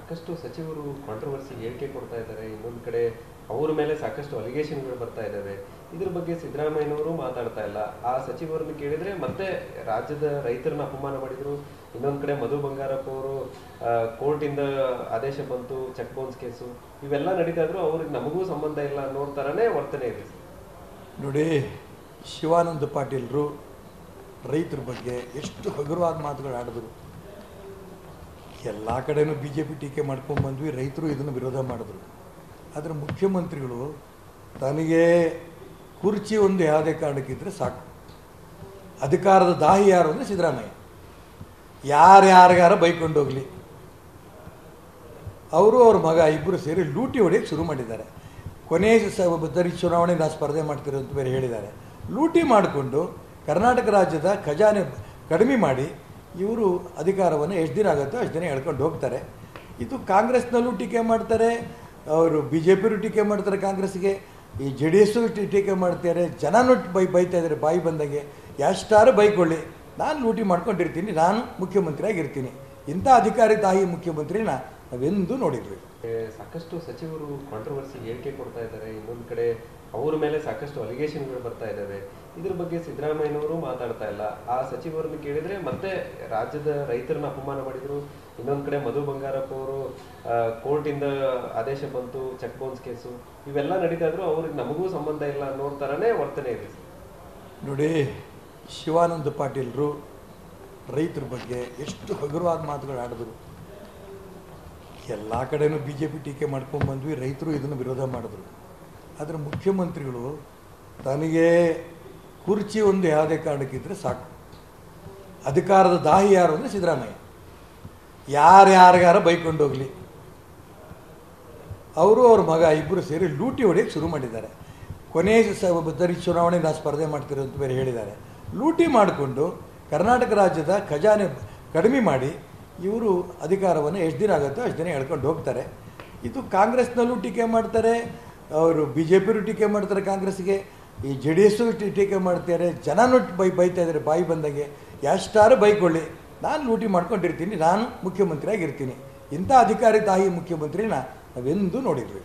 ಸಾಕಷ್ಟು ಸಚಿವರು ಕಾಂಟ್ರವರ್ಸಿ ಹೇಳಿಕೆ ಕೊಡ್ತಾ ಇದ್ದಾರೆ. ಇನ್ನೊಂದು ಕಡೆ ಅವರ ಮೇಲೆ ಸಾಕಷ್ಟು ಅಲಿಗೇಷನ್ಗಳು ಬರ್ತಾ ಇದ್ದಾವೆ. ಇದ್ರ ಬಗ್ಗೆ ಸಿದ್ದರಾಮಯ್ಯನವರು ಮಾತಾಡ್ತಾ ಇಲ್ಲ. ಆ ಸಚಿವರನ್ನು ಕೇಳಿದ್ರೆ ಮತ್ತೆ ರಾಜ್ಯದ ರೈತರನ್ನ ಅಪಮಾನ ಮಾಡಿದ್ರು. ಇನ್ನೊಂದು ಕಡೆ ಮಧು ಬಂಗಾರಪ್ಪ ಅವರು ಕೋರ್ಟಿಂದ ಆದೇಶ ಬಂತು, ಚೆಕ್ ಬೌನ್ಸ್ ಕೇಸು ಇವೆಲ್ಲ ನಡೀತಾ ಇದ್ರು. ಅವ್ರಿಗೆ ನಮಗೂ ಸಂಬಂಧ ಇಲ್ಲ ಅನ್ನೋ ಥರನೇ ವರ್ತನೆ ಇದೆ. ನೋಡಿ, ಶಿವಾನಂದ ಪಾಟೀಲರು ರೈತರ ಬಗ್ಗೆ ಎಷ್ಟು ಹಗುರವಾದ ಮಾತುಗಳು ಆಡಿದ್ರು. ಎಲ್ಲ ಕಡೆನೂ ಬಿ ಜೆ ಪಿ ಟೀಕೆ ಮಾಡ್ಕೊಂಡು ಬಂದ್ವಿ, ರೈತರು ಇದನ್ನು ವಿರೋಧ ಮಾಡಿದ್ರು. ಆದರೆ ಮುಖ್ಯಮಂತ್ರಿಗಳು ತನಗೆ ಕುರ್ಚಿ ಒಂದು ಯಾವುದೇ ಕಾರಣಕ್ಕಿದ್ರೆ ಸಾಕು. ಅಧಿಕಾರದ ದಾಹಿ ಯಾರು ಅಂದರೆ ಸಿದ್ದರಾಮಯ್ಯ. ಯಾರ್ಯಾರಿಗಾರ ಬೈಕೊಂಡು ಹೋಗಲಿ, ಅವರು ಅವ್ರ ಮಗ ಇಬ್ಬರು ಸೇರಿ ಲೂಟಿ ಹೊಡೆಯೋಕ್ಕೆ ಶುರು ಮಾಡಿದ್ದಾರೆ. ಕೊನೆಯ ಚುನಾವಣೆ ನಾನು ಸ್ಪರ್ಧೆ ಮಾಡ್ತಿರೋ ಅಂತ ಬೇರೆ ಹೇಳಿದ್ದಾರೆ. ಲೂಟಿ ಮಾಡಿಕೊಂಡು ಕರ್ನಾಟಕ ರಾಜ್ಯದ ಖಜಾನೆ ಕಡಿಮೆ ಮಾಡಿ ಇವರು ಅಧಿಕಾರವನ್ನು ಎಷ್ಟು ದಿನ ಆಗುತ್ತೋ ಅಷ್ಟು ದಿನ ಹೇಳ್ಕೊಂಡು ಹೋಗ್ತಾರೆ. ಇದು ಕಾಂಗ್ರೆಸ್ನಲ್ಲೂ ಟೀಕೆ ಮಾಡ್ತಾರೆ, ಅವರು ಬಿ ಜೆ ಪಿಯವರು ಟೀಕೆ ಮಾಡ್ತಾರೆ, ಕಾಂಗ್ರೆಸ್ಗೆ ಈ ಜೆ ಡಿ ಎಸ್ಸು ಟೀಕೆ ಮಾಡ್ತಾರೆ. ಜನನೂ ಬೈತಾ ಇದ್ದಾರೆ ಬಾಯಿ ಬಂದಂಗೆ. ಎಷ್ಟಾರು ಬೈಕೊಳ್ಳಿ, ನಾನು ಲೂಟಿ ಮಾಡ್ಕೊಂಡಿರ್ತೀನಿ, ನಾನು ಮುಖ್ಯಮಂತ್ರಿ ಆಗಿರ್ತೀನಿ. ಇಂಥ ಅಧಿಕಾರಿ ತಾಯಿ ಮುಖ್ಯಮಂತ್ರಿನ ನಾವೆಂದೂ ನೋಡಿದ್ವಿ. ಸಾಕಷ್ಟು ಸಚಿವರು ಕಾಂಟ್ರವರ್ಸಿ ಹೇಳಿಕೆ ಕೊಡ್ತಾ ಇದ್ದಾರೆ. ಇನ್ನೊಂದು ಕಡೆ ಅವರ ಮೇಲೆ ಸಾಕಷ್ಟು ಅಲಿಗೇಷನ್ಗಳು ಬರ್ತಾ ಇದ್ದಾವೆ. ಇದ್ರ ಬಗ್ಗೆ ಸಿದ್ದರಾಮಯ್ಯನವರು ಮಾತಾಡ್ತಾ ಇಲ್ಲ. ಆ ಸಚಿವರನ್ನು ಕೇಳಿದ್ರೆ ಮತ್ತೆ ರಾಜ್ಯದ ರೈತರನ್ನ ಅಪಮಾನ ಮಾಡಿದ್ರು. ಇನ್ನೊಂದು ಕಡೆ ಮಧು ಬಂಗಾರಪ್ಪ ಅವರು ಕೋರ್ಟಿಂದ ಆದೇಶ ಬಂತು, ಚೆಕ್ ಬೌನ್ಸ್ ಕೇಸು ಇವೆಲ್ಲ ನಡೀತಾ ಇದ್ರು. ಅವ್ರಿಗೆ ನಮಗೂ ಸಂಬಂಧ ಇಲ್ಲ ಅನ್ನೋ ಥರನೇ ವರ್ತನೆ ಇದೆ. ನೋಡಿ, ಶಿವಾನಂದ ಪಾಟೀಲರು ರೈತರ ಬಗ್ಗೆ ಎಷ್ಟು ಹಗುರವಾದ ಮಾತುಗಳು ಆಡಿದ್ರು. ಎಲ್ಲ ಕಡೆನೂ ಬಿ ಜೆ ಪಿ ಟೀಕೆ ಮಾಡ್ಕೊಂಡು ಬಂದ್ವಿ, ರೈತರು ಇದನ್ನು ವಿರೋಧ ಮಾಡಿದ್ರು. ಆದರೆ ಮುಖ್ಯಮಂತ್ರಿಗಳು ತನಗೆ ಕುರ್ಚಿ ಒಂದು ಯಾವುದೇ ಕಾರಣಕ್ಕಿದ್ರೆ ಸಾಕು. ಅಧಿಕಾರದ ದಾಹಿ ಯಾರು ಅಂದರೆ ಸಿದ್ದರಾಮಯ್ಯ. ಯಾರ್ಯಾರಿಗಾರ ಬೈಕೊಂಡು ಹೋಗಲಿ, ಅವರು ಅವ್ರ ಮಗ ಇಬ್ಬರು ಸೇರಿ ಲೂಟಿ ಹೊಡೆಯೋಕ್ಕೆ ಶುರು ಮಾಡಿದ್ದಾರೆ. ಕೊನೆಯ ಚುನಾವಣೆ ನಾನು ಸ್ಪರ್ಧೆ ಮಾಡ್ತಿರೋ ಅಂತ ಬೇರೆ ಹೇಳಿದ್ದಾರೆ. ಲೂಟಿ ಮಾಡಿಕೊಂಡು ಕರ್ನಾಟಕ ರಾಜ್ಯದ ಖಜಾನೆ ಕಡಿಮೆ ಮಾಡಿ ಇವರು ಅಧಿಕಾರವನ್ನು ಎಷ್ಟು ದಿನ ಆಗುತ್ತೋ ಅಷ್ಟು ದಿನ ಹೇಳ್ಕೊಂಡು ಹೋಗ್ತಾರೆ. ಇದು ಕಾಂಗ್ರೆಸ್ನಲ್ಲೂ ಟೀಕೆ ಮಾಡ್ತಾರೆ, ಅವರು ಬಿ ಜೆ ಪಿಯವರು ಟೀಕೆ ಮಾಡ್ತಾರೆ, ಕಾಂಗ್ರೆಸ್ಗೆ ಈ ಜೆ ಡಿ ಎಸ್ಸು ಟೀಕೆ ಮಾಡ್ತಾರೆ. ಜನನೂ ಬೈತಾ ಇದ್ದಾರೆ ಬಾಯಿ ಬಂದಂಗೆ. ಎಷ್ಟಾರು ಬೈಕೊಳ್ಳಿ, ನಾನು ಲೂಟಿ ಮಾಡ್ಕೊಂಡಿರ್ತೀನಿ, ನಾನು ಮುಖ್ಯಮಂತ್ರಿ ಆಗಿರ್ತೀನಿ. ಇಂಥ ಅಧಿಕಾರಿ ತಾಯಿ ಮುಖ್ಯಮಂತ್ರಿನ ನಾವೆಂದೂ ನೋಡಿದ್ವಿ.